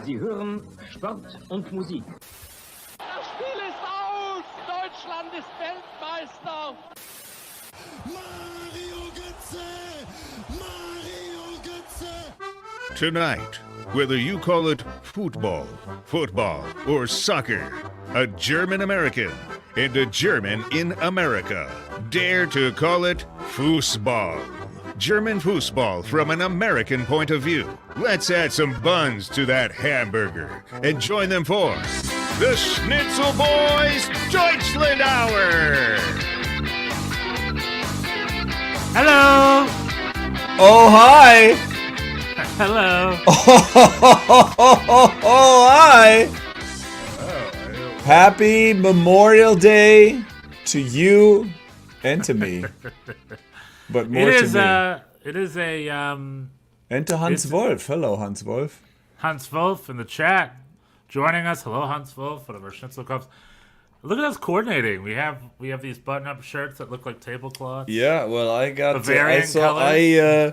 Sie hören Sport und Musik. Das Spiel ist aus! Deutschland ist Weltmeister! Mario Götze! Mario Götze! Tonight, whether you call it football, or soccer, a German American and a German in America dare to call it Fußball. German foosball from an American point of view. Let's add some buns to that hamburger and join them for the Schnitzel Boys Deutschland Hour. Hello. Oh, hi. Hello. Oh, hi. Happy Memorial Day to you and to me. But more to me. It is a and to Hans Wolf. Hello, Hans Wolf. Hans Wolf in the chat joining us. Hello, Hans Wolf, one of our Schnitzel Cups. Look at us coordinating. We have these button-up shirts that look like tablecloths. Yeah, well, I got Bavarian colors.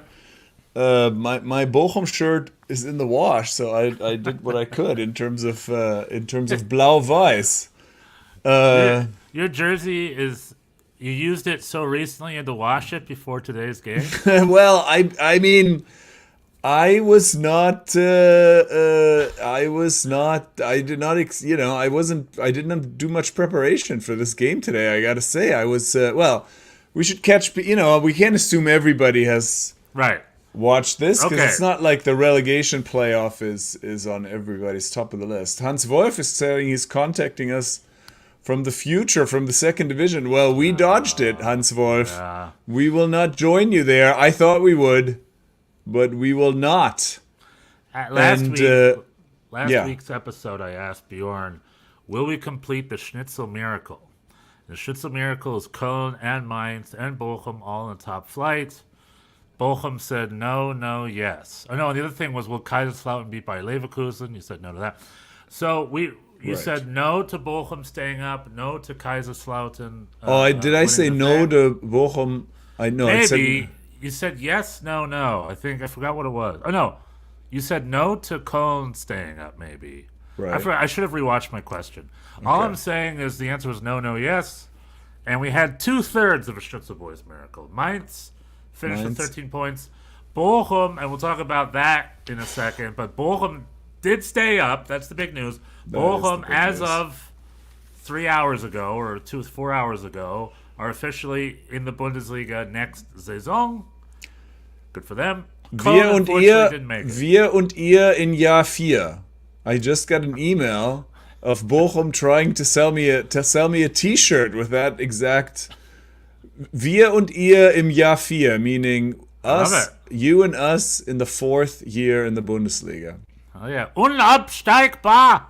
My Bochum shirt is in the wash, so I did what I could in terms of Blau-Weiß. Your jersey is. You used it so recently you had to wash it before today's game? Well, I mean, I did not, I didn't do much preparation for this game today, I gotta say. I was, we should catch, we can't assume everybody has watched this, because it's not like the relegation playoff is on everybody's top of the list. Hans Wolf is saying he's contacting us from the future, from the second division. Well, we dodged it, Hans Wolf. Yeah. We will not join you there. I thought we would, but we will not. Last week's episode, I asked Bjorn, will we complete the Schnitzel Miracle? The Schnitzel Miracle is Köln and Mainz and Bochum all in the top flight. Bochum said no, yes. Oh, no, and the other thing was, will Kaiserslautern beat by Leverkusen? You said no to that. So You said no to Bochum staying up, no to Kaiserslautern. Did I say no to Bochum? Maybe. You said yes, no. I forgot what it was. Oh, no. You said no to Köln staying up, maybe. Right. I should have rewatched my question. Okay. All I'm saying is the answer was no, yes. And we had 2/3 of a Schnitzel Boys miracle. Mainz finished with 13 points. Bochum, and we'll talk about that in a second, but Bochum did stay up. That's the big news. Bochum, as of 3 hours ago, or 4 hours ago, are officially in the Bundesliga next Saison. Good for them. Wir und ihr in Jahr 4. I just got an email of Bochum trying to sell me a T-shirt with that exact. Wir und ihr im Jahr 4, meaning us, you and us in the 4th year in the Bundesliga. Oh yeah, unabsteigbar.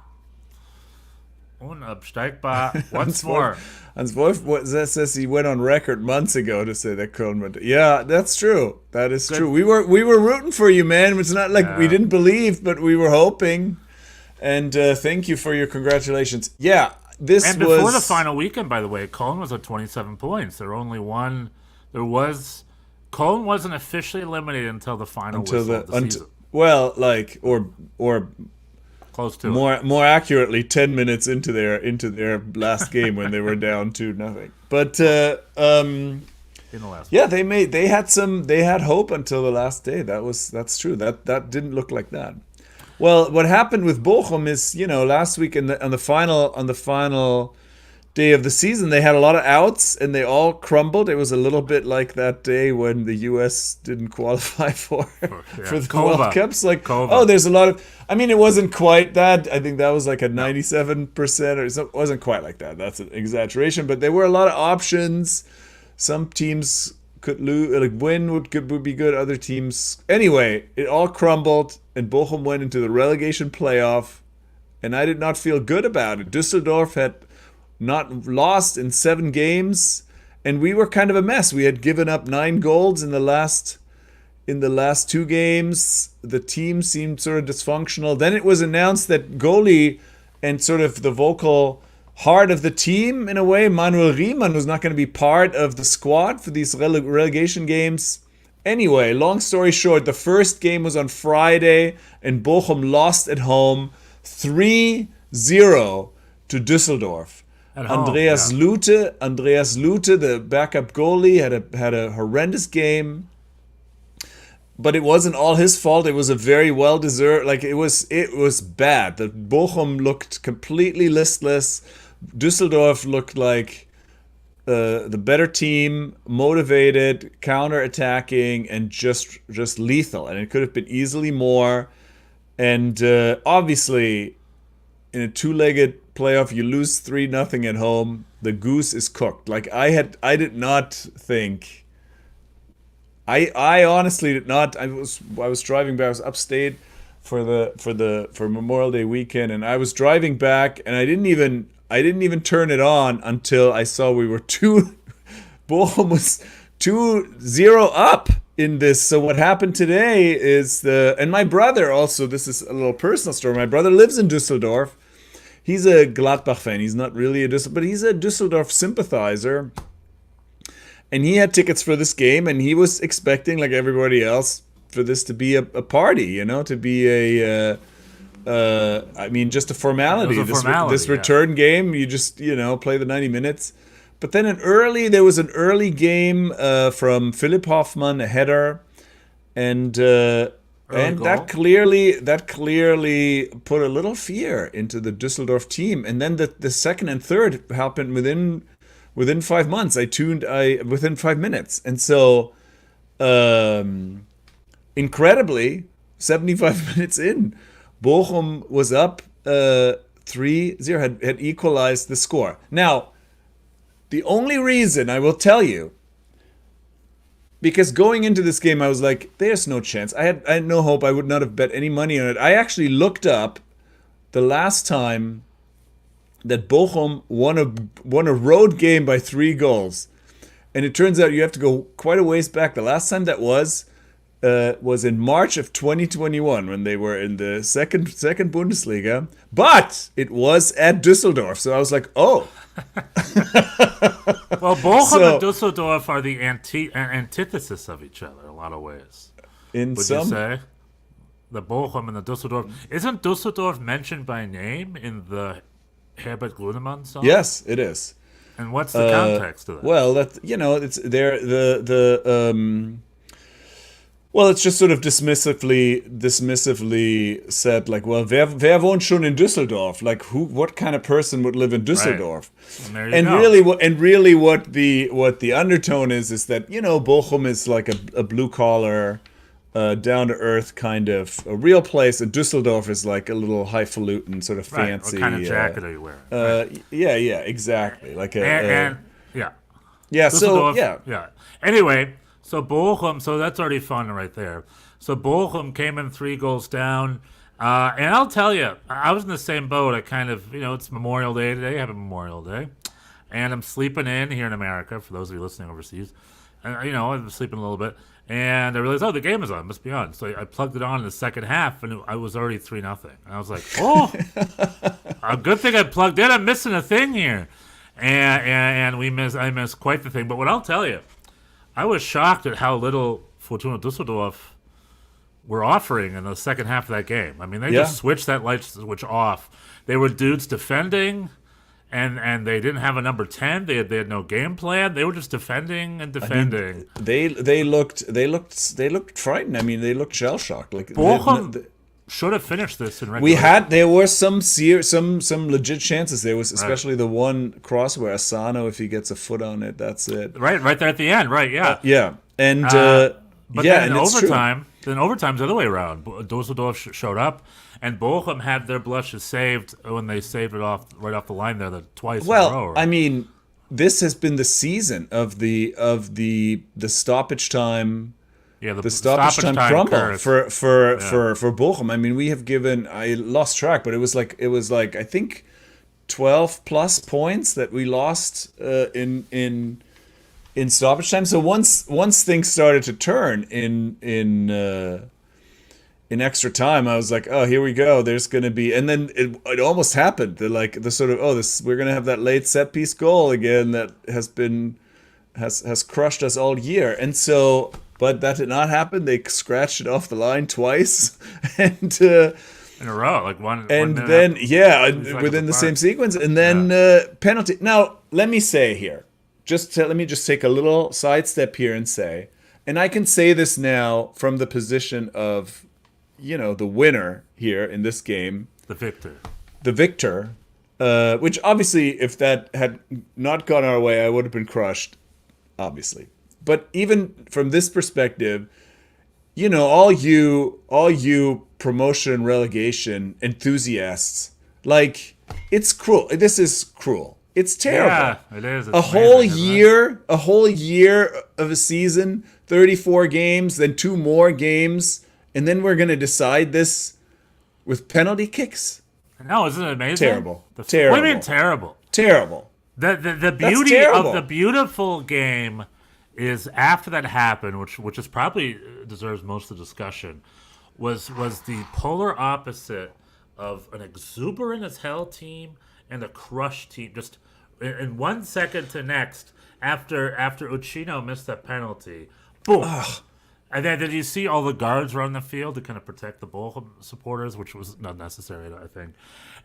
Once more. Hans Wolf says he went on record months ago to say that Köln went. Yeah, that's true. That is true. We were rooting for you, man. It's not like we didn't believe, but we were hoping. And thank you for your congratulations. Yeah, before the final weekend, by the way, Köln was at 27 points. Köln wasn't officially eliminated until the final whistle of the season. Well, or close to more accurately, 10 minutes into their last game when they were down 2-0. But in the last they had hope until the last day. That's true. That didn't look like that. Well, what happened with Bochum is, last week on the final day of the season, they had a lot of outs and they all crumbled. It was a little bit like that day when the US didn't qualify for the World Cups. There's a lot of. I mean, it wasn't quite that. I think that was like a 97%, or it wasn't quite like that. That's an exaggeration, but there were a lot of options. Some teams could win would be good. Other teams, anyway, it all crumbled, and Bochum went into the relegation playoff, and I did not feel good about it. Düsseldorf had not lost in 7 games, and we were kind of a mess. We had given up 9 goals in the last 2 games. The team seemed sort of dysfunctional. Then it was announced that goalie and sort of the vocal heart of the team, in a way, Manuel Riemann, was not going to be part of the squad for these relegation games. anyway, long story short, the first game was on Friday, and Bochum lost at home 3-0 to Düsseldorf. At home, Andreas yeah. Lute, the backup goalie, had a horrendous game. But it wasn't all his fault. It was a very well deserved. Like it was bad. The Bochum looked completely listless. Düsseldorf looked like the better team, motivated, counter-attacking, and just lethal. And it could have been easily more. And obviously, in a two-legged playoff, you lose 3-0 at home. The goose is cooked. Like I did not think. I honestly did not. I was driving back. I was upstate for Memorial Day weekend, and I was driving back, and I didn't even turn it on until I saw we were Bochum was 2-0 up in this. So what happened today is and my brother also. This is a little personal story. My brother lives in Düsseldorf. He's a Gladbach fan. He's not really a Düsseldorf, but he's a Düsseldorf sympathizer. And he had tickets for this game, and he was expecting, like everybody else, for this to be a party, to be just a formality. It was a formality, this return game, you just, play the 90 minutes. But then there was an early game from Philipp Hoffmann, a header, and that clearly put a little fear into the Düsseldorf team. And then the second and third happened within 5 months. Within 5 minutes. And so, incredibly, 75 minutes in, Bochum was up 3-0, had equalized the score. Now, the only reason I will tell you, because going into this game, I was like, there's no chance. I had no hope. I would not have bet any money on it. I actually looked up the last time that Bochum won a road game by 3 goals. And it turns out you have to go quite a ways back. The last time that was in March of 2021 when they were in the second Bundesliga. But it was at Düsseldorf. So I was like, oh. Well, Bochum and Düsseldorf are the antithesis of each other in a lot of ways. Would you say? The Bochum and the Düsseldorf. Isn't Düsseldorf mentioned by name in the Herbert Grönemeyer song? Yes, it is. And what's the context of that? Well, it's there. Well, it's just sort of dismissively said, like, well, wer wohnt schon in Düsseldorf? Like, what kind of person would live in Düsseldorf? Right. And really, what the undertone is that Bochum is like a blue collar, down to earth kind of a real place, and Düsseldorf is like a little highfalutin, sort of fancy. What kind of jacket are you wearing? Yeah, exactly. Like yeah. Yeah. Anyway, so Bochum, so that's already fun right there. So Bochum came in 3 goals down, and I'll tell you, I was in the same boat. I kind of, it's Memorial Day today. Happy Memorial Day, and I'm sleeping in here in America. For those of you listening overseas, and I'm sleeping a little bit. And I realized, the game is on. It must be on. So I plugged it on in the second half, and I was already 3-0. And I was like, a good thing I plugged in. I'm missing a thing here. And I missed quite the thing. But what I'll tell you, I was shocked at how little Fortuna Düsseldorf were offering in the second half of that game. I mean, they just switched that light switch off. They were dudes defending. And they didn't have a number 10. They had no game plan. They were just defending and defending. I mean, they looked frightened. I mean, they looked shell shocked. Like Bochum should have finished this in regulation. There were some legit chances. There was especially the one cross where Asano, if he gets a foot on it, that's it. Right there at the end. Right, yeah. And but then in overtime, overtime's the other way around. Düsseldorf showed up. And Bochum had their blushes saved when they saved it right off the line there twice in a row. Well, I mean, this has been the season of the stoppage time. Yeah, the stoppage time crumble for Bochum. I mean, we have given. I lost track, but it was like I think 12 plus points that we lost in stoppage time. So once things started to turn in extra time, I was like, oh, here we go. There's going to be, and then it almost happened. We're going to have that late set piece goal again that has crushed us all year. And so but that did not happen. They scratched it off the line twice, and in a row, like one. and one then seconds within the apart. same sequence, and then penalty. Now let me say here, let me just take a little sidestep here and say, and I can say this now from the position of, the winner here in this game, the victor. Which obviously, if that had not gone our way, I would have been crushed, obviously. But even from this perspective, all you promotion and relegation enthusiasts, like, it's cruel. This is cruel. It's terrible. Yeah, it is. It's a whole year of a season, 34 games, then 2 more games, and then we're gonna decide this with penalty kicks. No, isn't it amazing? Terrible. What do you mean terrible? Terrible. The beauty terrible. of the beautiful game is after that happened, which is probably deserves most of the discussion, was the polar opposite of an exuberant as hell team and a crushed team. Just in 1 second to next, after Uchino missed that penalty, boom. Ugh. And then did you see all the guards run the field to kind of protect the Bochum supporters, which was not necessary, I think.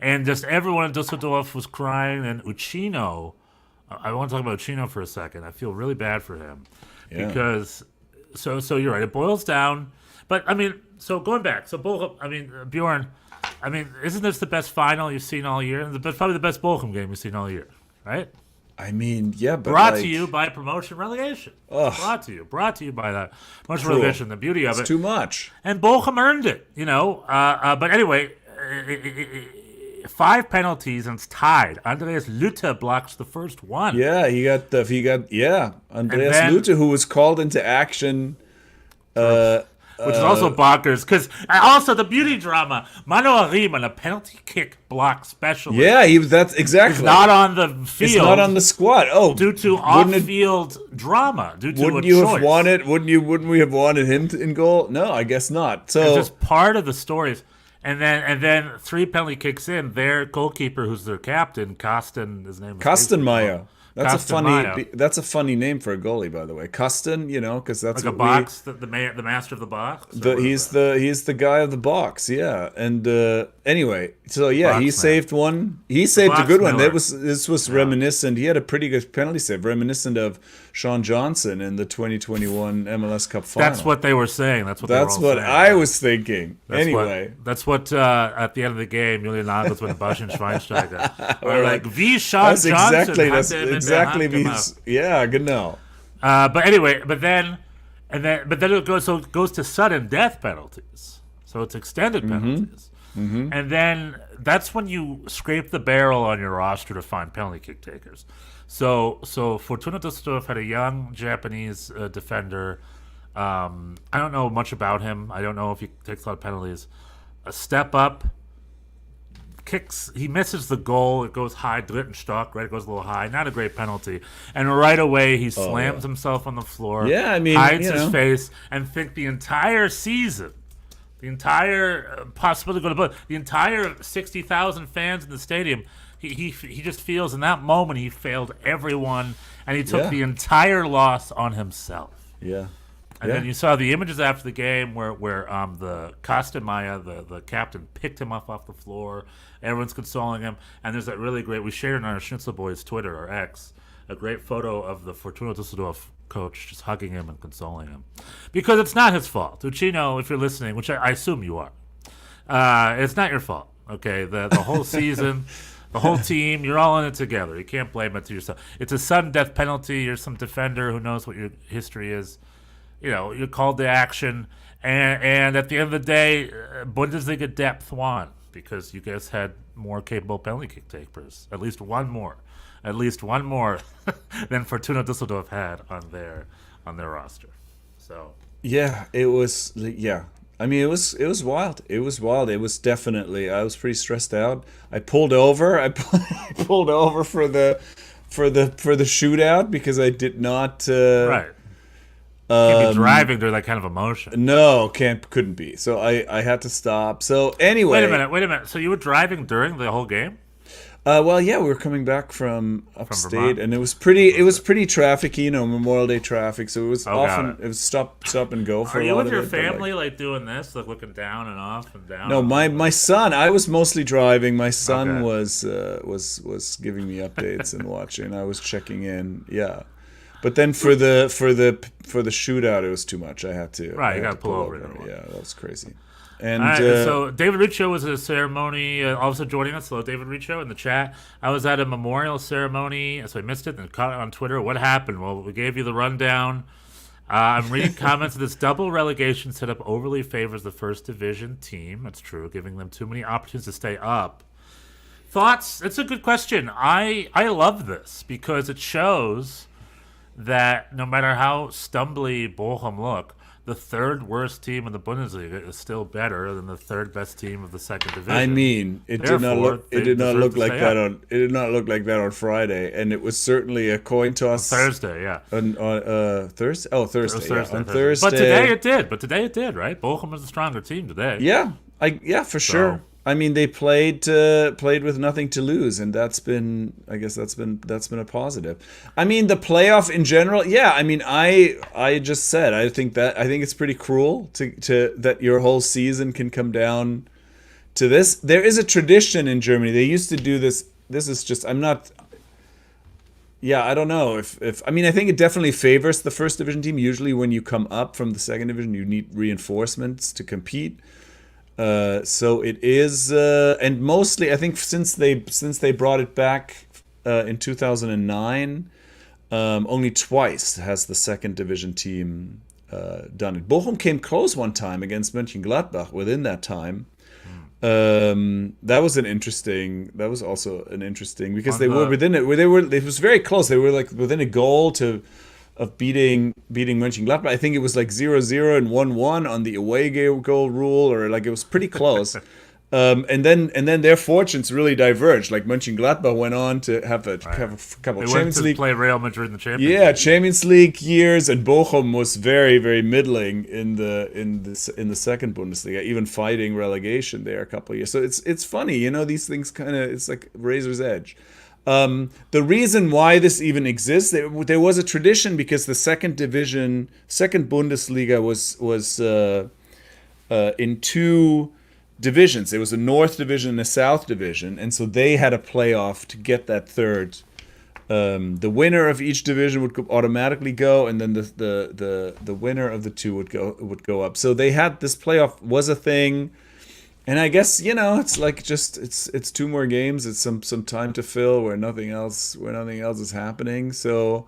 And just everyone in Dusseldorf was crying. And Uchino, I want to talk about Uchino for a second. I feel really bad for him. Yeah. Because, so you're right, it boils down. But, so going back, Bochum, Bjorn, isn't this the best final you've seen all year? And probably the best Bochum game you've seen all year, right? Yeah, but brought to you by promotion relegation. Ugh. Brought to you by that promotion relegation. The beauty of it's it. Too much. And Bochum earned it, But anyway, 5 penalties and it's tied. Andreas Lütte blocks the first one. Yeah, Andreas then, Lütte, who was called into action. Which is also bonkers, because also the beauty drama, Manuel Riemann, a penalty kick block specialist. Yeah, that's exactly. He's not on the field. It's not on the squad. Oh, due to off-field drama. Wouldn't we have wanted him in goal? No, I guess not. So it's just part of the stories. And then 3 penalty kicks in, their goalkeeper, who's their captain, Carsten, his name is Kastenmeier. Kastenmeier. That's a funny name for a goalie, by the way. Kasten, because that's like a box, the master of the box. He's the guy of the box, yeah. And anyway, so yeah, he saved one. He saved a good one. This was reminiscent. He had a pretty good penalty save, reminiscent of Sean Johnson in the 2021 MLS Cup final. That's what they were saying. That's what I was thinking. That's what at the end of the game, Julian Nagelsmann and Bastian Schweinsteiger were like, "Wie Sean Johnson." Exactly. Yeah, genau. But anyway, but then it goes to sudden death penalties. So it's extended penalties. Mm-hmm. And then that's when you scrape the barrel on your roster to find penalty kick takers. So Fortuna Düsseldorf had a young Japanese defender. I don't know much about him. I don't know if he takes a lot of penalties. A step up. Kicks, he misses the goal. It goes high, Drittenstock, right? It goes a little high. Not a great penalty. And right away, he slams himself on the floor. Yeah, hides his face, and think the entire season, the entire possibility to go to blood, the entire 60,000 fans in the stadium, he just feels in that moment he failed everyone, and he took the entire loss on himself. Yeah. And then you saw the images after the game where the Kastenmeier, the captain, picked him up off the floor. Everyone's consoling him. And there's that really great, we shared on our Schnitzel Boys Twitter, or X, a great photo of the Fortuna Düsseldorf coach just hugging him and consoling him. Because it's not his fault. Uchino, if you're listening, which I assume you are, it's not your fault. Okay, the whole season, the whole team, you're all in it together. You can't blame it to yourself. It's a sudden death penalty. You're some defender who knows what your history is. You're called to action, and at the end of the day, Bundesliga depth won because you guys had more capable penalty kick takers. At least one more than Fortuna Düsseldorf had on their roster. So yeah, it was I mean, it was wild. It was wild. It was definitely. I was pretty stressed out. I pulled over. I pulled over for the shootout because I did not. Right. Can't be driving during that kind of emotion. No, couldn't be. So I had to stop. So anyway, wait a minute. So you were driving during the whole game? Well, yeah, we were coming back from upstate, Vermont? and it was pretty trafficy, Memorial Day traffic. So it was got it was stop and go for Are a you lot with of your it, but, family like doing this, like looking down and off and down? no, my son. I was mostly driving. My son Okay. was giving me updates and watching. I was checking in. Yeah, but then for the shootout, it was too much. I had to. Right, I you had gotta to pull over. Yeah, that was crazy. And All right, so David Riccio was at a ceremony, also joining us. Hello, David Riccio, in the chat. I was at a memorial ceremony, so I missed it and caught it on Twitter. What happened? Well, we gave you the rundown. I'm reading comments that this double relegation setup overly favors the first division team. That's true, giving them too many opportunities to stay up. Thoughts? It's a good question. I love this because it shows that no matter how stumbly Bochum look, the third worst team in the Bundesliga is still better than the third best team of the second division. I mean, it did not look like that on Friday, and it was certainly a coin toss. Thursday, yeah. On Thursday. Oh, Thursday. Thursday, yeah. On Thursday. Thursday. But today it did, right? Bochum was the stronger team today. Yeah, for sure. I mean, they played with nothing to lose, and that's been a positive. I mean, the playoff in general, yeah. I mean, I just said I think it's pretty cruel to that your whole season can come down to this. There is a tradition in Germany. They used to do this. This is just I don't know if I mean, I think it definitely favors the first division team. Usually, when you come up from the second division, you need reinforcements to compete. So it is, and mostly I think since they brought it back in 2009, only twice has the second division team done it. Bochum came close one time against Mönchengladbach within that time. That was also an interesting because they were within it. It was very close. They were like within a goal of beating Mönchengladbach. I think it was like 0-0 and 1-1 on the away goal rule, or like it was pretty close. And then their fortunes really diverged. Like Mönchengladbach went on to have a couple of Champions League. Play Real Madrid in the Champions League. Yeah, Champions League years, and Bochum was very, very middling in the second Bundesliga, even fighting relegation there a couple of years. So it's funny, these things it's like razor's edge. The reason why this even exists, there was a tradition because the second Bundesliga was in two divisions. There was a North Division and a South Division, and so they had a playoff to get that third. The winner of each division would automatically go, and then the winner of the two would go up. So they had this playoff was a thing. And I guess it's like it's two more games. It's some time to fill where nothing else is happening. So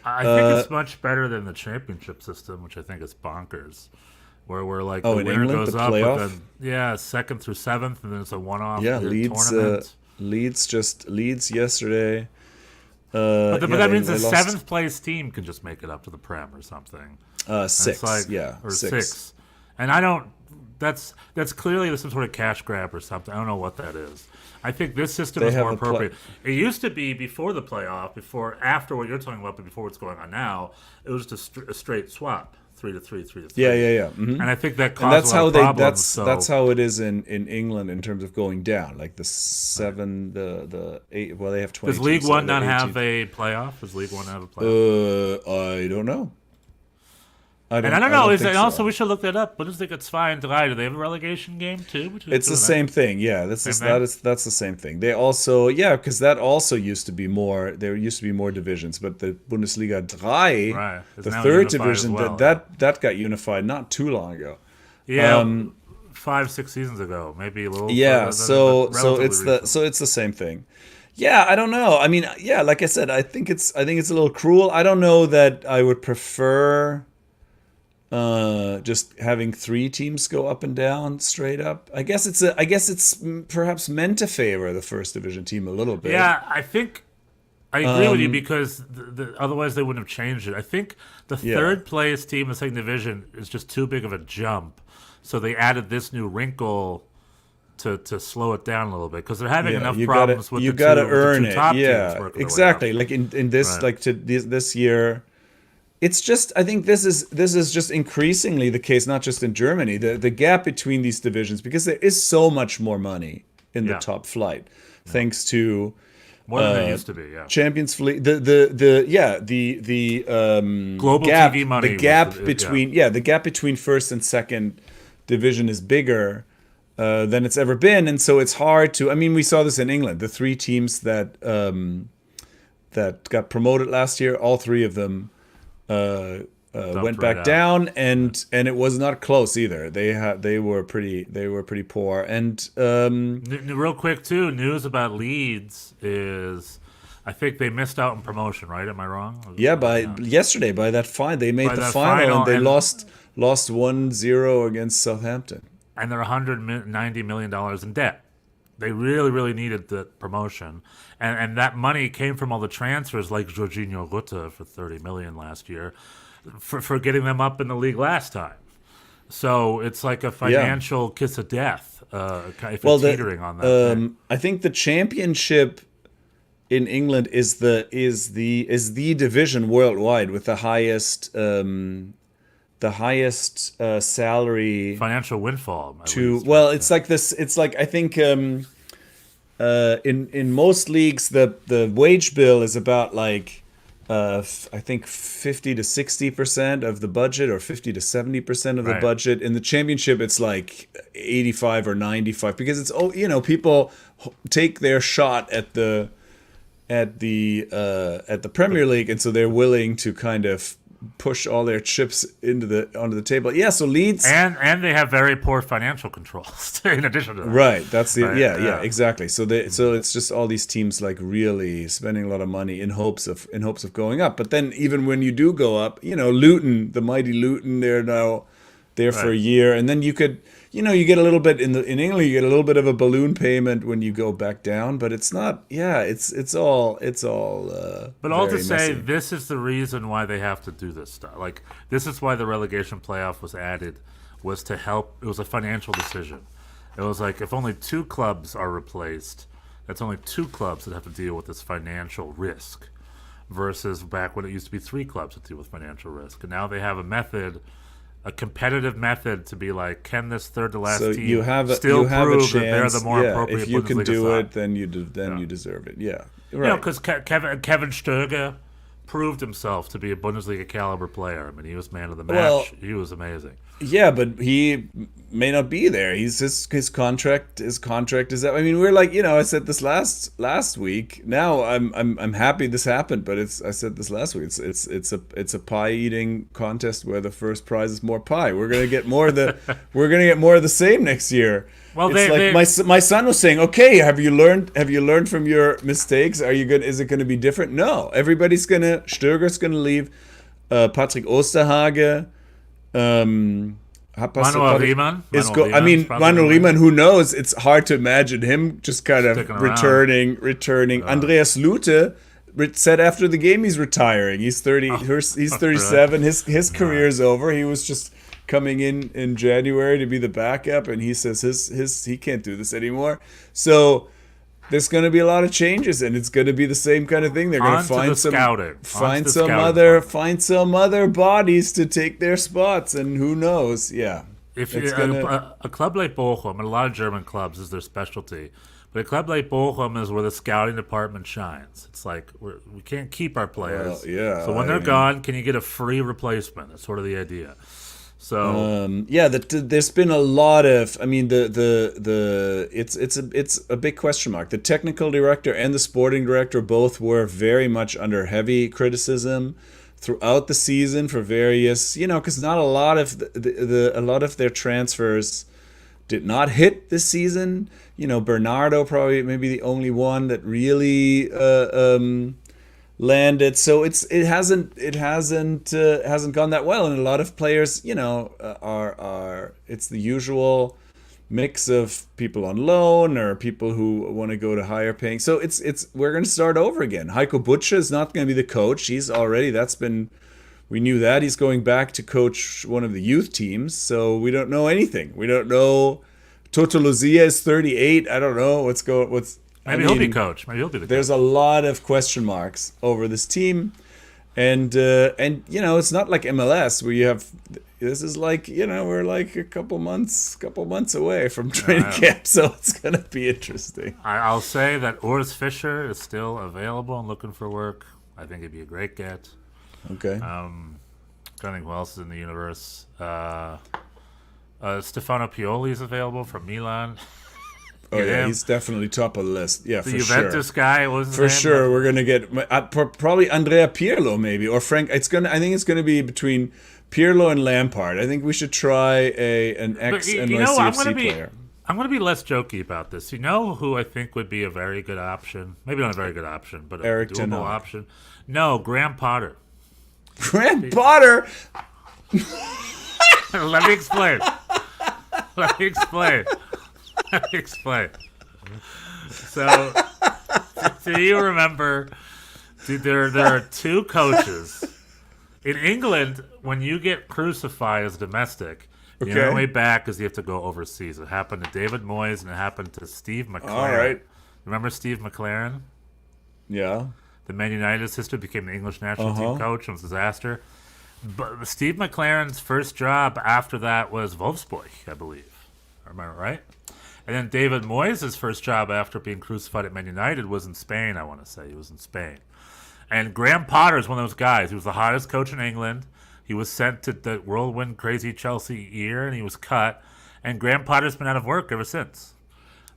I think it's much better than the championship system, which I think is bonkers. Where we're like the winner England, goes the up, playoff? Second through seventh, and then it's a one-off tournament. Leeds yesterday. But that means the seventh place team can just make it up to the Prem or something. Six, or six. And I don't. That's clearly some sort of cash grab or something. I don't know what that is. I think this system is more appropriate. It used to be before the playoff, after what you're talking about, but before what's going on now, it was just a straight swap, 3-3, 3-3. Yeah. Mm-hmm. And I think that caused a lot of problems. That's how it is in England in terms of going down. Like the 7, the 8. Well, they have 20. Does League One not have a playoff? Does League One have a playoff? I don't know. I don't know. Also, we should look that up. Bundesliga 2 and 3. Do they have a relegation game too? It's the same thing. Yeah, that's the same thing. They also because that also used to be more. There used to be more divisions, but the Bundesliga 3, the third division, that got unified not too long ago. Yeah, 5-6 seasons ago, maybe a little. Yeah, so it's the same thing. Yeah, I don't know. I mean, like I said, I think it's a little cruel. I don't know that I would prefer. Just having 3 teams go up and down straight up. I guess it's perhaps meant to favor the first division team a little bit. Yeah, I think I agree with you because otherwise they wouldn't have changed it. I think the third place team in the second division is just too big of a jump, so they added this new wrinkle to slow it down a little bit because they're having enough problems with the two top teams working exactly. Like in this, like to this year. It's just, I think this is just increasingly the case, not just in Germany, the gap between these divisions, because there is so much more money in the Yeah. top flight, thanks to More than it used to be, yeah. Champions League. The Global gap, TV money the gap was- between the gap between first and second division is bigger than it's ever been, and so it's hard to. I mean, we saw this in England. The 3 teams that got promoted last year, all 3 of them went right back out. down, and it was not close either. They were pretty poor. And Real quick, too, news about Leeds is I think they missed out on promotion, right? Am I wrong? yesterday by that fine, they made By the that final, final, and they and- lost 1-0 against Southampton. And they're $190 million in debt. They really, really needed the promotion. And that money came from all the transfers like Jorginho Rutte for $30 million last year for getting them up in the league last time. So it's like a financial kiss of death if it's teetering on that. thing. I think the championship in England is the division worldwide with the highest salary Financial windfall. at to. least. Well, it's like this. It's like I think in most leagues the wage bill is about like I think 50 to 60% of the budget, or 50 to 70% of the Right. budget. In the championship, it's like 85 or 95, because it's people take their shot at the Premier League, and so they're willing to kind of push all their chips onto the table. Yeah, so Leeds. And they have very poor financial controls in addition to that. Right, that's the Right, yeah, exactly. So it's just all these teams like really spending a lot of money in hopes of going up. But then even when you do go up, Luton, the mighty Luton, they're now there for a Right. year, and then you could you get a little bit in England, you get a little bit of a balloon payment when you go back down, but it's not. Yeah, it's all. But all to very say, messy. this is the reason why they have to do this stuff. Like, this is why the relegation playoff was added, was to help. It was a financial decision. It was like, if only 2 clubs are replaced, that's only 2 clubs that have to deal with this financial risk, versus back when it used to be 3 clubs that deal with financial risk. And now they have a competitive method to be like, can this third to last So team you have a still prove chance. that they're the more appropriate if you can Bundesliga do side? it, then you deserve it. Yeah, You right. know, because Kevin Stöger proved himself to be a Bundesliga caliber player. I mean, he was man of the match. Well- He was amazing. Yeah, but he may not be there. His contract is that. I mean, we're like, I said this last week. Now I'm happy this happened, but I said this last week. It's a pie eating contest where the first prize is more pie. We're gonna get more of the same next year. Well, it's like my son was saying, okay, have you learned from your mistakes? Is it gonna be different? No, Stöger's gonna leave. Patrick Osterhage. Manuel Riemann. Manuel Riemann, who knows? It's hard to imagine him just kind of Sticking around. returning. Andreas Lute said after the game he's retiring. He's 30. He's 37. His career's over. He was just coming in January to be the backup, and he says he can't do this anymore. So there's going to be a lot of changes, and it's going to be the same kind of thing. They're going to find some other bodies to take their spots, and who knows? Yeah. If It's a club like Bochum, and a lot of German clubs is their specialty, but a club like Bochum is where the scouting department shines. It's like we can't keep our players. Well, yeah, So when they're gone, can you get a free replacement? That's sort of the idea. So there's been a lot of. I mean, it's a big question mark. The technical director and the sporting director both were very much under heavy criticism throughout the season for various, because not a lot of a lot of their transfers did not hit this season. Bernardo probably maybe the only one that really landed. So it hasn't gone that well, and a lot of players are it's the usual mix of people on loan or people who want to go to higher paying. So we're going to start over again. Heiko Butsche is not going to be the coach. We knew that he's going back to coach one of the youth teams. So we don't know anything. We don't know. Toto Luzia is 38. I don't know maybe he'll be coach. Maybe he'll be the coach. There's a lot of question marks over this team, and it's not like MLS where you have like, we're like a couple months away from training camp, so it's gonna be interesting. I'll say that Urs Fischer is still available and looking for work. I think it'd be a great get. Okay. I think who else is in the universe? Stefano Pioli is available from Milan. Oh yeah, he's definitely top of the list. Yeah, the for Juventus sure. guy was his For name? sure, we're gonna get probably Andrea Pirlo maybe, or Frank. I think it's gonna be between Pirlo and Lampard. I think we should try an ex NYCFC player. I'm going to be less jokey about this. You know who I think would be a very good option? Maybe not a very good option, but a Eric Ten doable Hag. option. No, Graham Potter. Graham Potter. Let me explain. So, do you remember? There are two coaches in England. When you get crucified as domestic, the only way back is you have to go overseas. It happened to David Moyes and it happened to Steve McLaren. All right. Remember Steve McLaren? Yeah. The Man United assistant became the English national team coach. It was a disaster. But Steve McLaren's first job after that was Wolfsburg, I believe. Am I right? And then David Moyes' first job after being crucified at Man United was in Spain, I want to say. He was in Spain. And Graham Potter is one of those guys. He was the hottest coach in England. He was sent to the whirlwind crazy Chelsea year, and he was cut. And Graham Potter's been out of work ever since.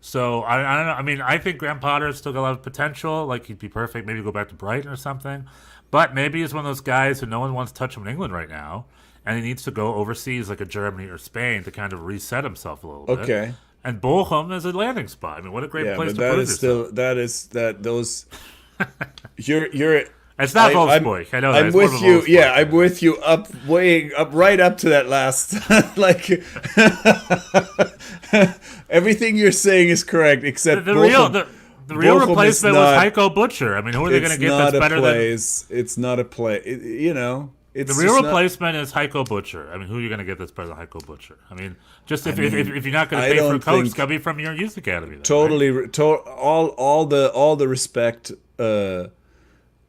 So, I don't know. I mean, I think Graham Potter's still got a lot of potential. Like, he'd be perfect. Maybe go back to Brighton or something. But maybe he's one of those guys who no one wants to touch him in England right now. And he needs to go overseas, like a Germany or Spain, to kind of reset himself a little bit. Okay. And Bochum is a landing spot. I mean, what a great place to that prove is yourself. still those. You're. It's not Wolfsburg. I know that. I'm It's more with of a you. Wolfsburg Yeah, I'm thing. with you. Right up to that last. Like everything you're saying is correct, except The real Bochum replacement is was not- Heiko Butcher. I mean, who are they going to get that's better It's not a play. It's The real just replacement is Heiko Butcher. I mean, who are you going to get that's better than Heiko Butcher? I mean, just if you're not going to I pay for a don't coach, think- it's got to be from your youth academy. Then, totally right? all the respect to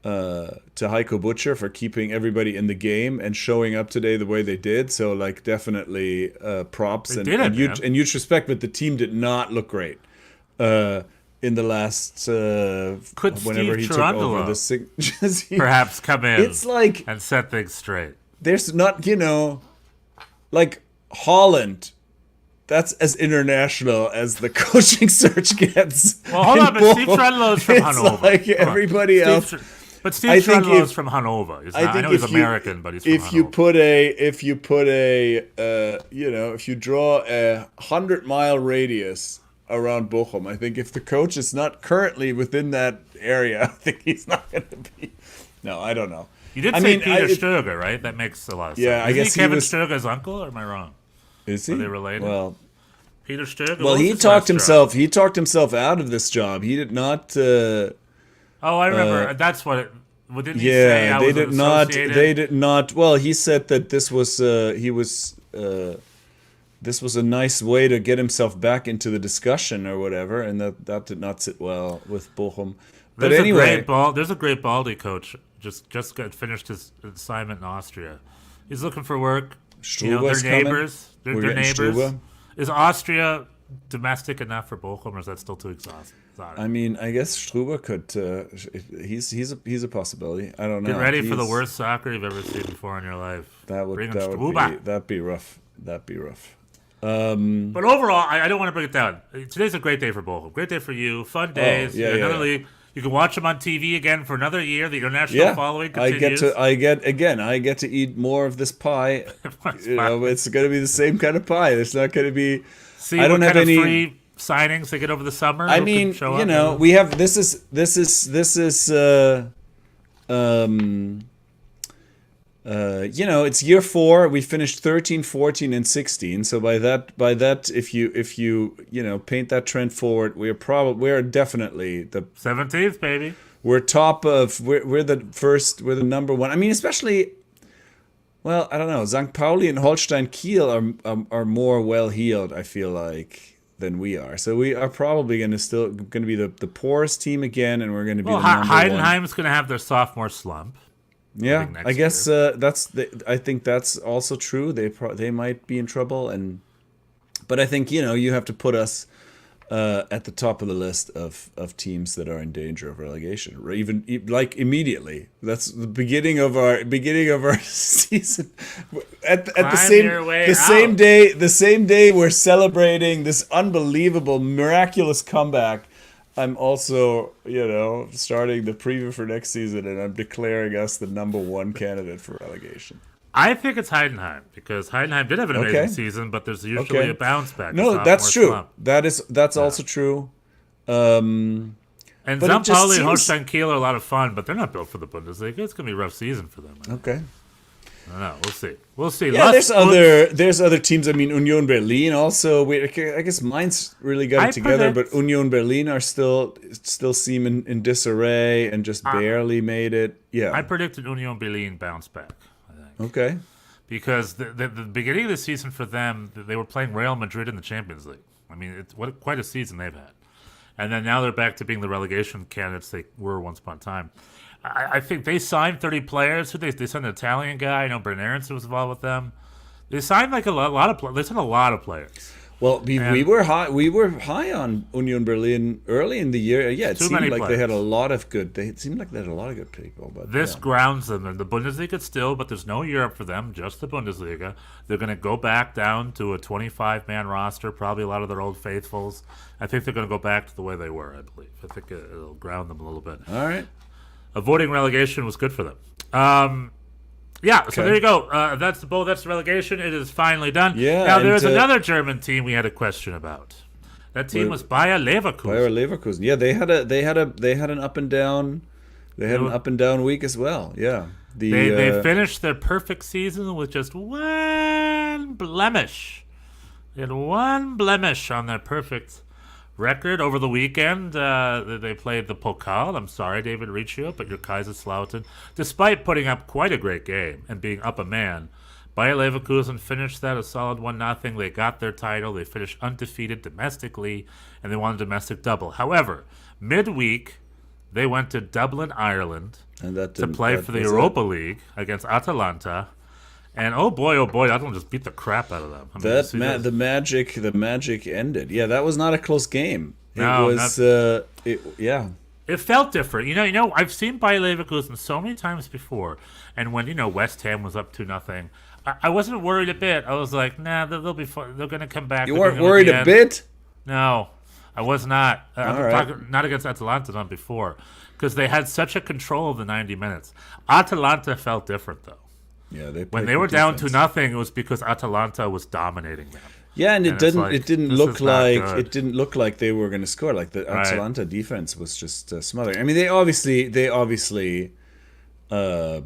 Heiko Butcher for keeping everybody in the game and showing up today the way they did. So like definitely props They and, did it, and, huge, man. and huge respect. But the team did not look great in the last Could whenever Steve he took Cherundolo over the Perhaps come in It's like and set things straight. there's not like Holland. That's as international as the coaching search gets. Well, hold in on, but Steve Bochum. Cherundolo is from It's Hanover. like Come on. everybody else. But I Steve think Cherundolo is if- from Hanover. He's I not, I think know he's if American, but he's from if Hanover. you put a if you draw a 100-mile radius around Bochum, I think if the coach is not currently within that area, I think he's not going to be. No, I don't know. You did I say mean, Peter Stöger, right? That makes a lot of sense. Yeah, I Isn't guess he he Kevin was- Stöger's uncle, or am I wrong? Is he? Are they related? Well, Peter Stöger? well, What was he his talked last job? himself. He talked himself out of this job. He did not. Oh, I remember. That's what it. What did he say? Yeah, I they was did not. associated? They did not. Well, he said that this was this was a nice way to get himself back into the discussion or whatever, and that did not sit well with Bochum. But There's anyway, there's a great Baldy coach. Just got finished his assignment in Austria. He's looking for work. Struber's they're coming. neighbors. They're We're getting neighbors. Struber. Is Austria domestic enough for Bochum, or is that still too exhausting? I mean, I guess Struber could. He's a possibility. I don't know. Get ready for the He's- worst soccer you've ever seen before in your life. Bring in that'd Struber. be rough. That'd be rough. But overall, I don't want to break it down. Today's a great day for Bochum. Great day for you. Fun days. yeah, Another yeah. league. You can watch them on TV again for another year. The international following continues. I get to eat more of this pie. It's going to be the same kind of pie. There's not going to be. See I don't what have kind any of free signings they get over the summer. I who mean, can show up. we have this is it's year 4. We finished 13, 14, and 16. So by that, if you paint that trend forward, we're definitely 17th, baby. we're top of we're the number one. I mean, especially. Well, I don't know. St. Pauli and Holstein Kiel are more well heeled, I feel like, than we are. So we are probably going to be the poorest team again, and we're going to be Well, the number one. Heidenheim's going to have their sophomore slump. Yeah, think next I guess year. I think that's also true. They might be in trouble, but I think you have to put us at the top of the list of teams that are in danger of relegation, or even like immediately. That's the beginning of our season. At the same day we're celebrating this unbelievable, miraculous comeback. I'm also, starting the preview for next season, and I'm declaring us the number one candidate for relegation. I think it's Heidenheim, because Heidenheim did have an amazing season, but there's usually a bounce back. No, that's true. Slump. That's also true. And St. Pauli and seems... Holstein Kiel are a lot of fun, but they're not built for the Bundesliga. It's going to be a rough season for them. Okay. I don't know. We'll see. Yeah, there's other teams. I mean, Union Berlin also. I guess Mainz really got it together, but Union Berlin are still seem in disarray and just barely made it. Yeah. I predicted Union Berlin bounce back. Okay. Because the beginning of the season for them, they were playing Real Madrid in the Champions League. I mean, it's quite a season they've had. And then now they're back to being the relegation candidates they were once upon a time. I think they signed 30 players. They signed an Italian guy. I know Brent Aronson was involved with them. They signed like a lot of they signed a lot of players. Well, we were high on Union Berlin early in the year. Yeah, it seemed like players. They had a lot of good. It seemed like they had a lot of good people. But this grounds them in the Bundesliga still, but there's no Europe for them, just the Bundesliga. They're going to go back down to a 25-man roster, probably a lot of their old faithfuls. I think they're going to go back to the way they were. I believe. I think it'll ground them a little bit. All right. Avoiding relegation was good for them. So there you go. That's the relegation. It is finally done. Yeah. Now there's another German team we had a question about. That team was Bayer Leverkusen. Bayer Leverkusen. Yeah, they had an up and down. They had an up and down week as well. Yeah. They finished their perfect season with just one blemish. They had one blemish on their perfect record over the weekend. They played the Pokal. I'm sorry, David Riccio, but your Kaiserslautern, despite putting up quite a great game and being up a man, Bayer Leverkusen finished that a solid 1-0. They got their title. They finished undefeated domestically, and they won a domestic double. However, midweek, they went to Dublin, Ireland, to play for the Europa League against Atalanta. And oh boy, that one just beat the crap out of them. I mean, the magic ended. Yeah, that was not a close game. It felt different. You know, I've seen Bayer Leverkusen so many times before, and when West Ham was up 2-0, I wasn't worried a bit. I was like, nah, they'll be fun. They're gonna come back. You weren't worried a bit? No, I was not. I'm right. talking not against Atalanta, not before, because they had such a control of the 90 minutes. Atalanta felt different though. Yeah, when they were down 2-0, it was because Atalanta was dominating them. Yeah, and it didn't look like they were going to score. Like the Atalanta defense was just smothering. I mean, they obviously got a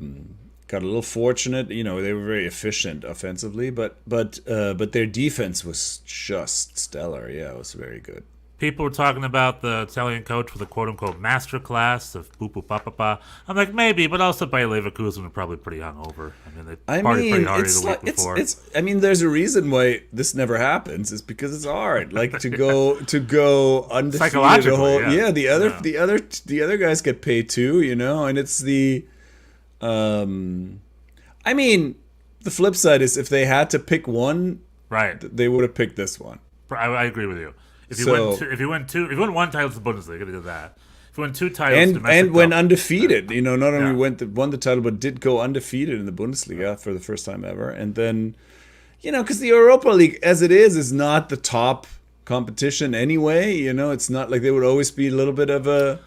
little fortunate. They were very efficient offensively, but their defense was just stellar. Yeah, it was very good. People were talking about the Italian coach with a quote-unquote masterclass of boop-boop-pa-pa-pa. I'm like, maybe, but also Bayer Leverkusen were probably pretty hungover. I mean, they partied pretty hard the week before. There's a reason why this never happens. It's because it's hard. Like, to go undefeated. Psychologically, the other guys get paid too, and it's the... the flip side is if they had to pick one, right, they would have picked this one. I agree with you. If you won one title to the Bundesliga, they did that. If you won 2 titles, and went undefeated, not only won the title, but did go undefeated in the Bundesliga for the first time ever. And then, because the Europa League, as it is not the top competition anyway. It's not like they would always be a little bit of a.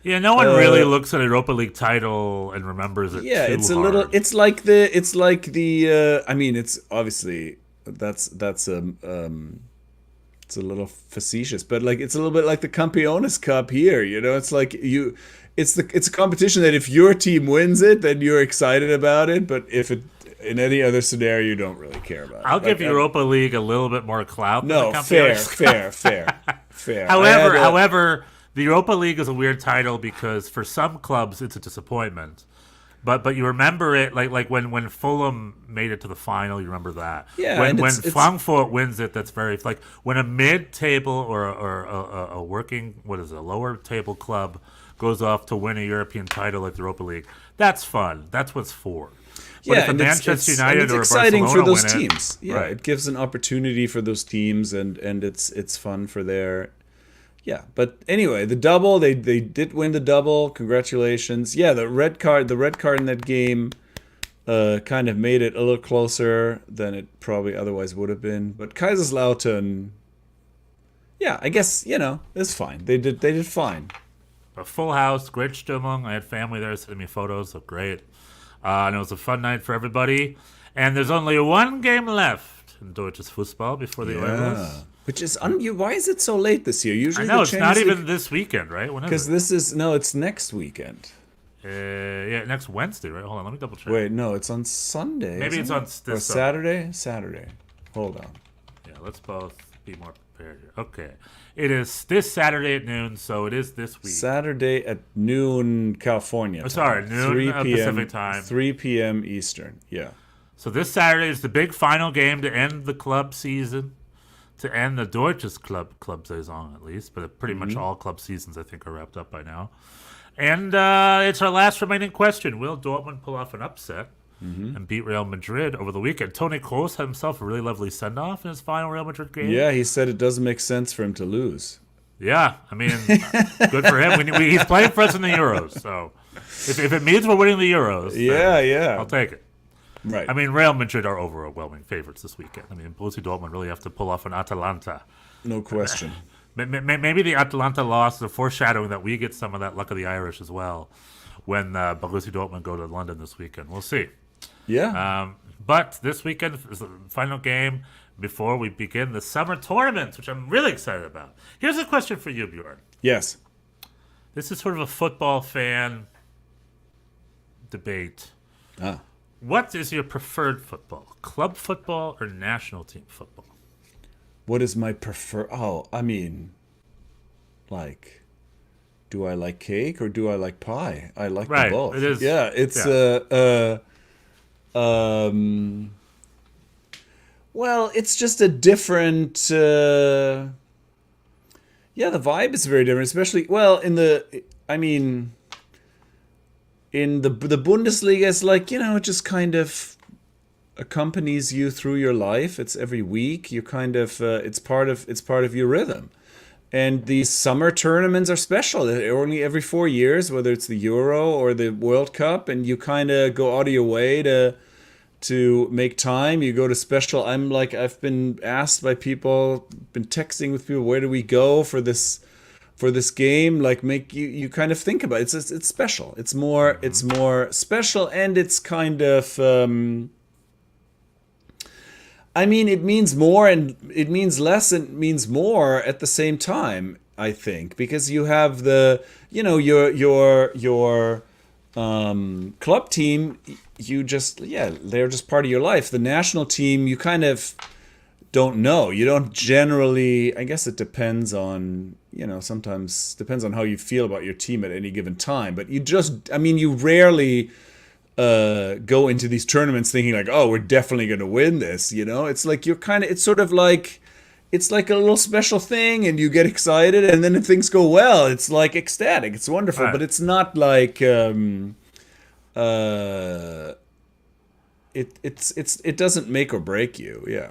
Yeah, no one really looks at a Europa League title and remembers it. Yeah, too it's a hard. little. It's like the. It's obviously that's it's a little facetious, but it's a little bit like the Campeones Cup here. It's like it's a competition that if your team wins it, then you're excited about it. But if it in any other scenario, you don't really care about it. I'll give Europa League a little bit more clout. No, than the fair. However, the Europa League is a weird title because for some clubs it's a disappointment. But you remember it like when Fulham made it to the final. You remember that. Yeah. When Frankfurt wins it, that's very like when a mid-table or a working a lower table club goes off to win a European title like the Europa League. That's fun. That's what's for. But if a and Manchester United it's or a exciting Barcelona for those win teams. it, Yeah, right. it gives an opportunity for those teams, and it's fun for their. Yeah, but anyway, the double they did win the double. Congratulations. Yeah, the red card in that game kind of made it a little closer than it probably otherwise would have been. But Kaiserslautern, yeah, I guess it's fine. They did fine. A full house, great Stimmung. I had family there sending me photos. Looked great. And it was a fun night for everybody. And there's only one game left in Deutsches Fußball before the Euros. Which is why is it so late this year? Usually I know, the it's not Champions even this weekend, right? When because is it? it's next weekend. Yeah, next Wednesday, right? Hold on, let me double check. Wait, no, it's on Sunday. Maybe isn't it's it? on or this Saturday. Saturday. Hold on. Yeah, let's both be more prepared here. Okay. It is this Saturday at noon, so it is this week. Saturday at noon, California. Time. Sorry, noon 3 p.m. Pacific time. 3 p.m. Eastern. Yeah. So this Saturday is the big final game to end the club season, to end the Deutsches club saison at least, but pretty much all club seasons I think are wrapped up by now. And it's our last remaining question. Will Dortmund pull off an upset and beat Real Madrid over the weekend? Toni Kroos had himself a really lovely send-off in his final Real Madrid game. Yeah, he said it doesn't make sense for him to lose. Yeah, I mean, good for him. He's playing for us in the Euros, so if it means we're winning the Euros, then I'll take it. Right. I mean, Real Madrid are overwhelming favorites this weekend. I mean, Borussia Dortmund really have to pull off an Atalanta. No question. Maybe the Atalanta loss is a foreshadowing that we get some of that luck of the Irish as well when Borussia Dortmund go to London this weekend. We'll see. Yeah. But this weekend is the final game before we begin the summer tournaments, which I'm really excited about. Here's a question for you, Bjorn. Yes. This is sort of a football fan debate. What is your preferred football? Club football or national team football? What is my I mean, do I like cake or do I like pie? I like them both. It is. Yeah, it's well, it's just a different the vibe is very different, especially in the Bundesliga, it's like, it just kind of accompanies you through your life. It's every week. You kind of it's part of your rhythm. And these summer tournaments are special. They're only every 4 years, whether it's the Euro or the World Cup, and you kind of go out of your way to make time. You go to special. I've been asked by people, been texting with people, where do we go for this game? Make you kind of think about it. It's special. It's more special, and it's kind of it means more and it means less and it means more at the same time, I think, because you have your club team, they're just part of your life. The national team, you kind of don't know. You don't generally, I guess it depends on, sometimes depends on how you feel about your team at any given time. But you rarely go into these tournaments thinking we're definitely going to win this. It's like it's like a little special thing, and you get excited, and then if things go well, it's like ecstatic. It's wonderful, but it's not like it doesn't make or break you. Yeah.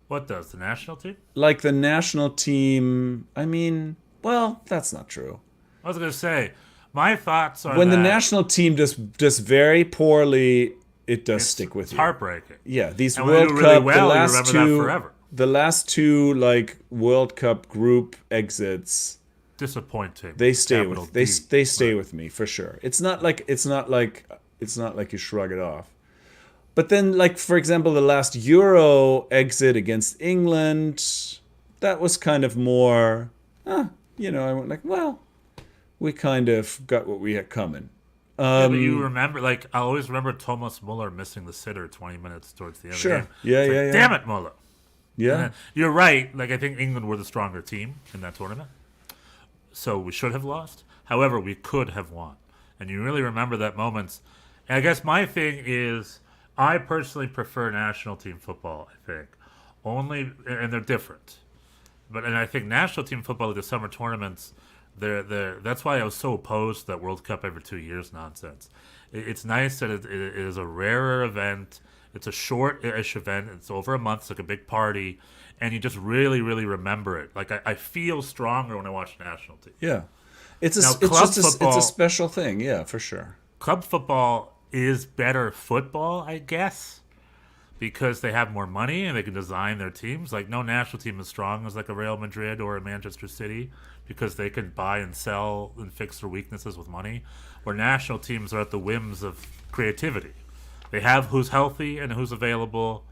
What does the national team? Like the national team, that's not true. I was going to say, my thoughts are when that the national team does very poorly, it does stick with it's you. heartbreaking. Yeah, these And when they World do really Cup, well, you remember that forever. The last two World Cup group exits, Disappointing. they stay Capital with D. they stay with me for sure. It's not like you shrug it off. But then, for example, the last Euro exit against England, that was kind of more, I went we kind of got what we had coming. But you remember, I always remember Thomas Muller missing the sitter 20 minutes towards the end of the game. Yeah, It's yeah. Damn it, Muller. Yeah. You're right. I think England were the stronger team in that tournament. So we should have lost. However, we could have won. And you really remember that moment. And I guess my thing is, I personally prefer national team football, I think. And they're different. And I think national team football, like the summer tournaments, That's why I was so opposed to that World Cup every 2 years nonsense. It's nice that it is a rarer event. It's a short-ish event. It's over a month. It's like a big party, and you just really, really remember it. Like I feel stronger when I watch the national team. Yeah, it's Now, it's a special thing. Yeah, for sure. Club football is better football, I guess, because they have more money and they can design their teams. Like no national team is strong as like a Real Madrid or a Manchester City because they can buy and sell and fix their weaknesses with money. Where national teams are at the whims of creativity. They have who's healthy and who's available,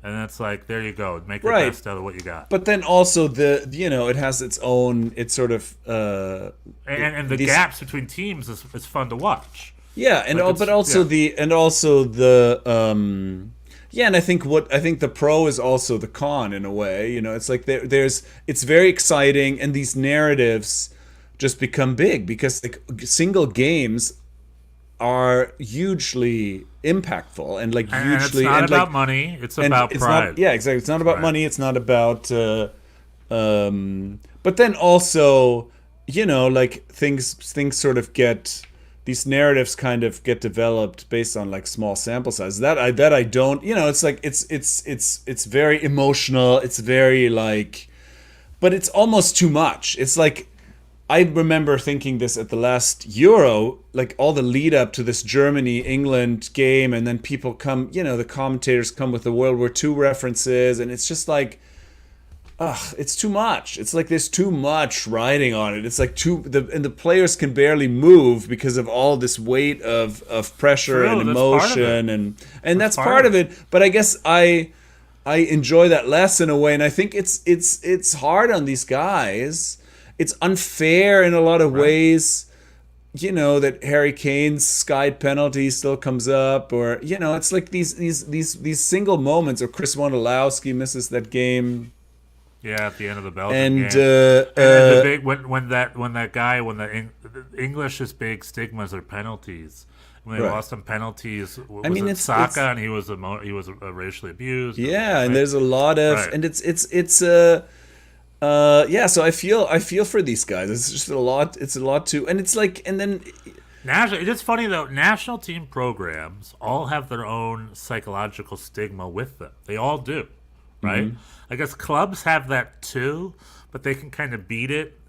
and it's like there you go, make the best out of what you got. But then also it has its own. It's sort of and the gaps between teams is fun to watch. Yeah, and Like but also yeah. and I think the pro is also the con in a way. It's like it's very exciting, and these narratives just become big because like single games are hugely impactful and like And hugely it's not and about like, money, it's and about pride. Not, yeah, exactly. It's not about money. It's not about. But then also, like things sort of get. These narratives kind of get developed based on like small sample sizes. That I don't. It's like it's very emotional. It's very like, but it's almost too much. It's like. I remember thinking this at the last Euro, like all the lead up to this Germany-England game, and then people come, the commentators come with the World War II references, and it's just like, it's too much. It's like there's too much riding on it. It's like and the players can barely move because of all this weight of pressure and emotion, and that's part of it. But I guess I enjoy that less in a way, and I think it's hard on these guys. It's unfair in a lot of ways, that Harry Kane's skied penalty still comes up, or it's like these single moments, or Chris Wondolowski misses that game. Yeah, at the end of the Belgian game. And the big when the English's big stigmas are penalties. When they lost on penalties, it's Saka, and he was racially abused. Yeah, right? And there's a lot of, and so I feel for these guys. It's just a lot. It's a lot too, and it's like, and then it's funny though. National team programs all have their own psychological stigma with them. They all do, right? Mm-hmm. I guess clubs have that too, but they can kind of beat it.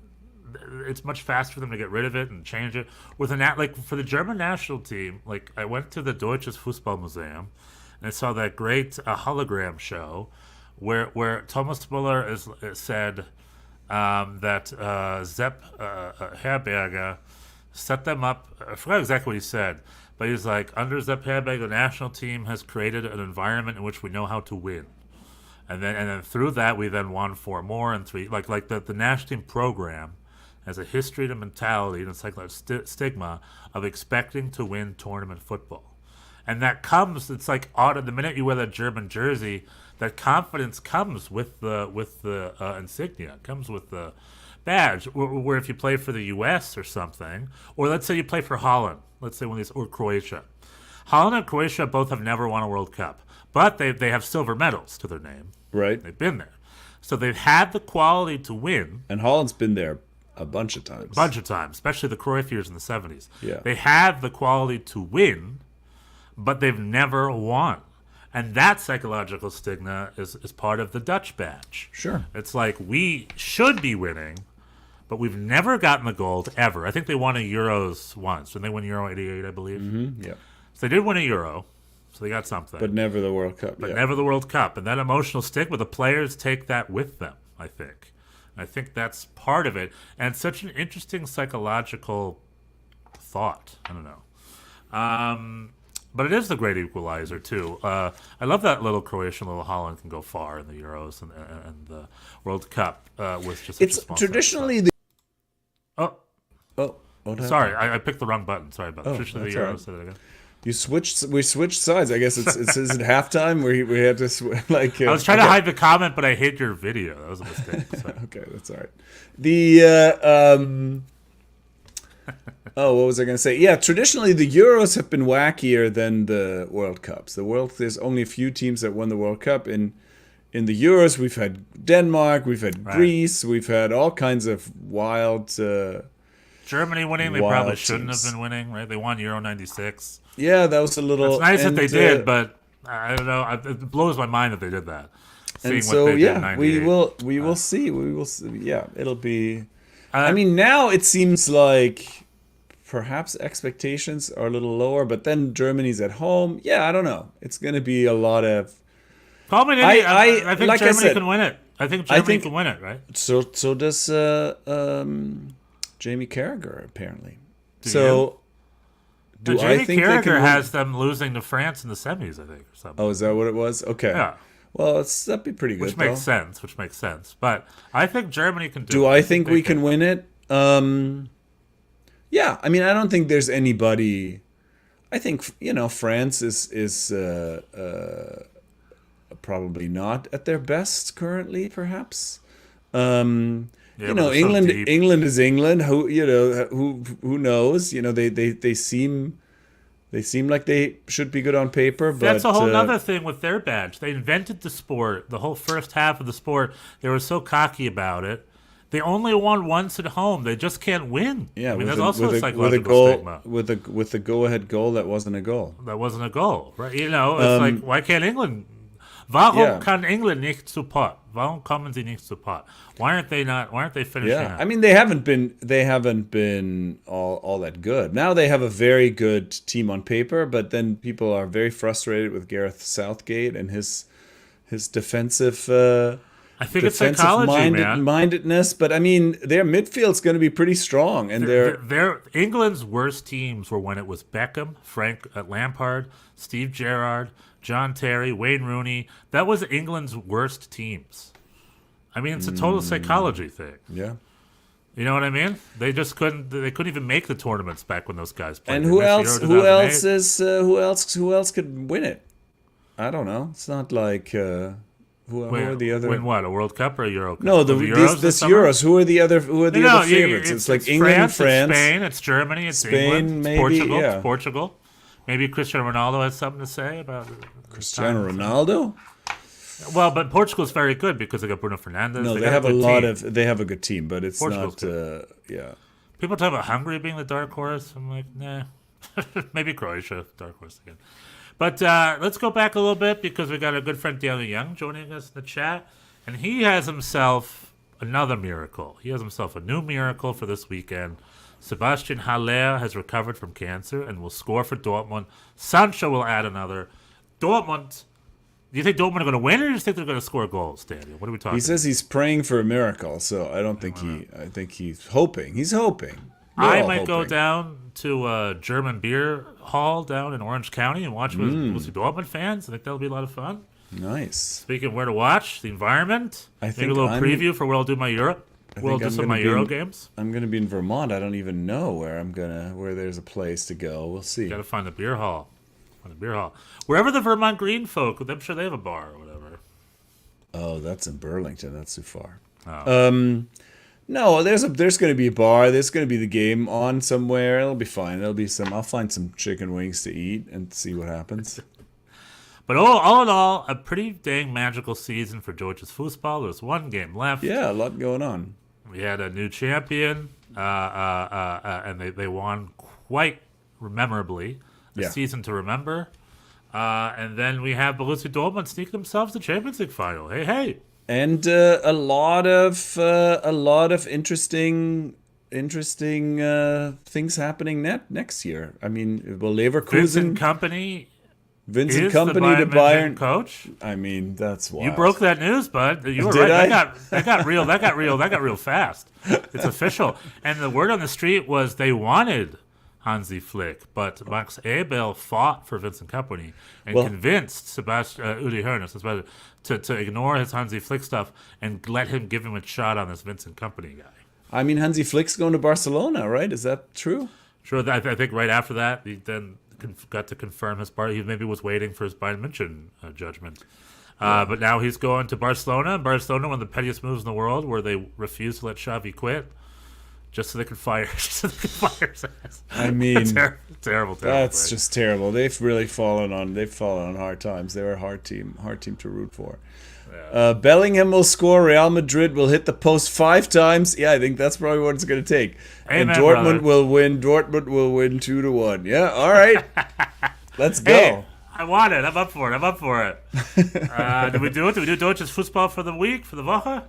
It's much faster for them to get rid of it and change it. With like for the German national team, like I went to the Deutsches Fußballmuseum and I saw that great hologram show. Where Thomas Müller said that Sepp Herberger set them up. I forgot exactly what he said, but he's like, under Sepp Herberger, the national team has created an environment in which we know how to win, and then through that we then won 4 more and 3. Like the national team program has a history and a mentality and a psychological stigma of expecting to win tournament football, and that comes. It's like the minute you wear that German jersey. That confidence comes with the insignia, comes with the badge. Where if you play for the U.S. or something, or let's say you play for Holland, or Croatia. Holland and Croatia both have never won a World Cup, but they have silver medals to their name. Right. They've been there. So they've had the quality to win. And Holland's been there a bunch of times. Especially the Cruyff years in the 70s. Yeah. They have the quality to win, but they've never won. And that psychological stigma is part of the Dutch badge. Sure. It's like we should be winning, but we've never gotten the gold ever. I think they won a Euros once. Didn't they win Euro 88, I believe? Mm-hmm, yeah. So they did win a Euro, so they got something. But never the World Cup. But never the World Cup. And that emotional stigma, the players take that with them, I think. And I think that's part of it. And it's such an interesting psychological thought. I don't know. But it is the great equalizer, too. I love that little Croatian, little Holland can go far in the Euros and the World Cup with just such a small traditionally size. Sorry, I picked the wrong button. Sorry about that. Traditionally the Euros. Right. Say that again. We switched sides. I guess it's is it halftime where we had to like. I was trying to hide the comment, but I hid your video. That was a mistake. Okay, that's all right. The what was I going to say? Yeah, traditionally the Euros have been wackier than the World Cups. There's only a few teams that won the World Cup. In the Euros, we've had Denmark, we've had Greece, we've had all kinds of wild Germany winning, they wild probably shouldn't teams. have been winning, right? They won Euro 96. Yeah, that was a little. It's nice that and, they did, but I don't know. It blows my mind that they did that. Seeing and so what they did in yeah, we 98. will see. We will see. Yeah, it'll be. Uh, I mean, now it seems like perhaps expectations are a little lower, but then Germany's at home. Yeah, I don't know. It's going to be a lot of. Call me an idiot. I think like I Germany said, can win it. I think Germany can win it, right? So does Jamie Carragher apparently. Do Do Jamie I think they Carragher can win? has them losing to France in the semis, I think, or something. Oh, is that what it was? Okay. Yeah. Well, that'd be pretty good. Which makes sense. But I think Germany can do it. Do I think we can win it? Yeah. I mean, I don't think there's anybody. I think France is probably not at their best currently, perhaps. Yeah, but they're so England. deep. England is England. Who knows? They seem like they should be good on paper. But That's a whole other thing with their badge. They invented the sport. The whole first half of the sport, they were so cocky about it. They only won once at home. They just can't win. Yeah, I mean, with that's also a with a psychological goal stigma. with the go-ahead goal that wasn't a goal. That wasn't a goal, right? It's like, why can't England? Warum kann England nicht zu Pot? Warum kommen sie nicht zu Pot? Why aren't they finishing? Yeah, out? I mean they haven't been all that good. Now they have a very good team on paper, but then people are very frustrated with Gareth Southgate and his defensive. I think it's psychology, man. Mindedness, but I mean their midfield's going to be pretty strong, and Their England's worst teams were when it was Beckham, Frank Lampard, Steve Gerrard, John Terry, Wayne Rooney. That was England's worst teams. I mean, it's a total psychology thing. yeah. You know what I mean? They just couldn't. They couldn't even make the tournaments back when those guys played. And They who missed else? Euro 2008. Who else could win it? I don't know. It's not like who are the other? Win what? A World Cup or a Euro Cup? No, Oh, Euros this summer? Euros. Who are the other favorites? It's like England, France, France. it's Spain, it's Germany, it's Spain, England, it's maybe, Portugal, yeah. it's Portugal. Maybe Cristiano Ronaldo has something to say about Cristiano Ronaldo? Well, but Portugal's very good because they got Bruno Fernandes. No, they got have a good lot team. they have a good team, but it's Portugal's not. Yeah. People talk about Hungary being the dark horse. I'm like, nah. Maybe Croatia, dark horse again. But let's go back a little bit because we got our good friend Daniel Young joining us in the chat. And he has himself another miracle. He has himself a new miracle for this weekend. Sebastian Haller has recovered from cancer and will score for Dortmund. Sancho will add another. Dortmund. Do you think Dortmund are going to win, or do you think they're going to score goals, Daniel? What are we talking He says he's praying for a miracle, so I don't think I think he's hoping. He's hoping. We're I all might go hoping. down to a German beer hall down in Orange County and watch with Dortmund fans. I think that'll be a lot of fun. Nice. Speaking of where to watch, the environment. I Maybe think a little I'm- preview for where I'll do my Europe. Where I'll think do I'm some of my gonna be Euro in- games. I'm gonna be in Vermont. I don't even know where where there's a place to go. We'll see. Got to find the beer hall. Wherever the Vermont Green folk, I'm sure they have a bar or whatever. Oh, that's in Burlington. That's too far. Oh. No, there's going to be a bar. There's going to be the game on somewhere. It'll be fine. I'll find some chicken wings to eat and see what happens. But all in all, a pretty dang magical season for Deutsches Fußball. There's one game left. Yeah, a lot going on. We had a new champion, and they won quite memorably. A Yeah. season to remember. And then we have Borussia Dortmund sneaking themselves to Champions League final. Hey. And a lot of interesting things happening next year. I mean, will Leverkusen, Vincent Kompany Vincent is Kompany the to Bayern Bayern München coach. I mean, that's wild. You broke that news, bud. You were Did right. I? That got real. That got real fast. It's official. And the word on the street was they wanted Hansi Flick, but Max Ebel fought for Vincent Kompany and convinced Uli Hoeneß to ignore his Hansi Flick stuff and let him give him a shot on this Vincent Kompany guy. I mean, Hansi Flick's going to Barcelona, right? Is that true? Sure, I think right after that, he then got to confirm his part. He maybe was waiting for his Bayern München judgment. But now he's going to Barcelona. Barcelona, one of the pettiest moves in the world, where they refused to let Xavi quit. just so they could fire his ass. I mean, terrible. that's play. just terrible. They've really fallen on hard times. They're a hard team to root for. Bellingham will score. Real Madrid will hit the post 5 times. Yeah, I think that's probably what it's going to take. Amen, and Dortmund brother. will win. Dortmund will win 2-1. Yeah, all right. Let's go. Hey, I want it. I'm up for it. Did we do it? Did we do Deutsches Fußball for the week, for the Woche?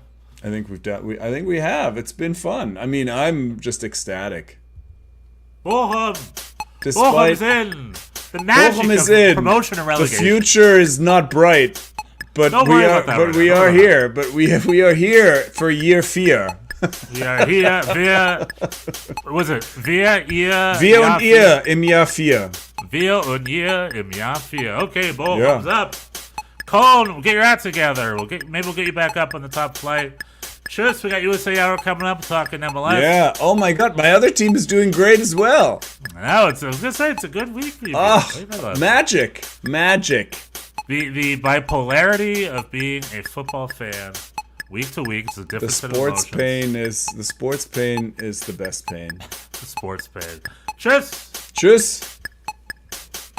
I think we've done. I think we have. It's been fun. I mean, I'm just ecstatic. Bochum Despite is in. The magic Bochum is of in. promotion and The relegation. future is not bright, but Don't we worry are. about that But right we now. are here. But we are here for year 4. We are here. What was it? Wir, ihr, Wir Jahr und ihr im Jahr 4. Wir und ihr im Jahr 4. Okay, Bochum's Yeah. up. Cone, we'll get your act together. Maybe we'll get you back up on the top flight. Tschüss, we got USA Hour coming up, talking MLS. Yeah. Oh my God, my other team is doing great as well. Now I was gonna say it's a good week for you. Oh, What do you know about it? magic. The bipolarity of being a football fan, week to week, is a The different set of sports emotions. pain is the best pain. The sports pain. Tschüss. Tschüss.